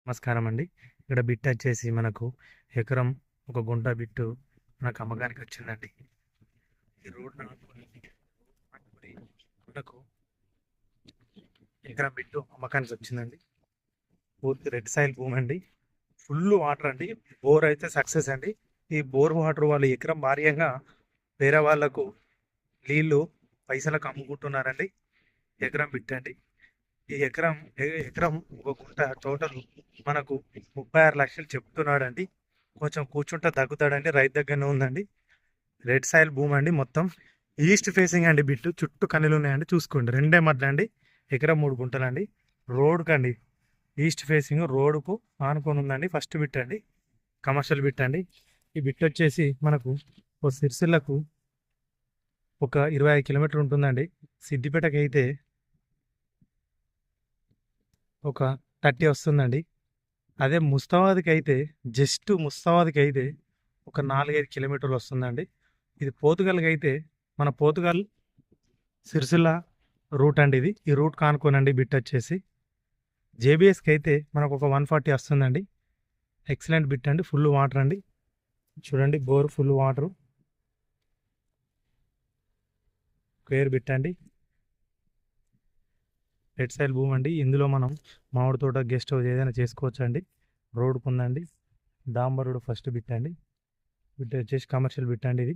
నమస్కారం అండి. ఇక్కడ బిట్ వచ్చేసి మనకు ఎకరం ఒక గుంట బిట్టు మనకు అమ్మకానికి వచ్చిందండి. ఈ రోడ్ ఆనుకొని మనకు ఎకరం బిట్టు అమ్మకానికి వచ్చిందండి. పూర్తి రెడ్ సాయిల్ భూమి అండి. ఫుల్ వాటర్ అండి. బోర్ అయితే సక్సెస్ అండి. ఈ బోర్ వాటర్ వాళ్ళు ఎకరం భార్యంగా వేరే వాళ్ళకు నీళ్లు పైసలకు అమ్ముకుంటున్నారండి. ఎకరం బిట్టండి. ఈ ఎకరం ఒక గుంట టోటల్ మనకు 36 లక్షలు చెప్తున్నాడండి. కొంచెం కూర్చుంటే తగ్గుతాడండి. రైతు దగ్గరనే ఉందండి. రెడ్ సాయిల్ భూమి అండి. మొత్తం ఈస్ట్ ఫేసింగ్ అండి. బిట్టు చుట్టూ కన్నెలు ఉన్నాయండి. చూసుకోండి. 2 మడ్ల అండి. ఎకరం 3 గుంటలండి. రోడ్కు అండి. ఈస్ట్ ఫేసింగ్ రోడ్కు ఆనుకొని ఉందండి. ఫస్ట్ బిట్ అండి. కమర్షియల్ బిట్ అండి. ఈ బిట్ వచ్చేసి మనకు సిరిసిల్లకు ఒక 25 కిలోమీటర్లు ఉంటుందండి. సిద్దిపేటకి అయితే ఒక 30 వస్తుందండి. అదే ముస్తాబాద్కి అయితే ముస్తాబాద్కి అయితే ఒక 4-5 కిలోమీటర్లు వస్తుందండి. ఇది పోతుగల్కి అయితే మన పోతుగల్ సిరిసిల్ల రూట్ అండి. ఈ రూట్ కానుకోనండి. బిట్ వచ్చేసి జేబీఎస్కి అయితే మనకు ఒక 140 వస్తుందండి. ఎక్సలెంట్ బిట్ అండి. ఫుల్ వాటర్ అండి. చూడండి, bore full water. Square bit అండి. రెడ్ సైల్ భూమి అండి. ఇందులో మనం మామిడి తోట, గెస్ట్ హౌస్ ఏదైనా చేసుకోవచ్చు అండి. రోడ్కు ఉందండి. డాంబర్ రోడ్ ఫస్ట్ బిట్ అండి. బిట్ వచ్చేసి కమర్షియల్ బిట్ అండి. ఇది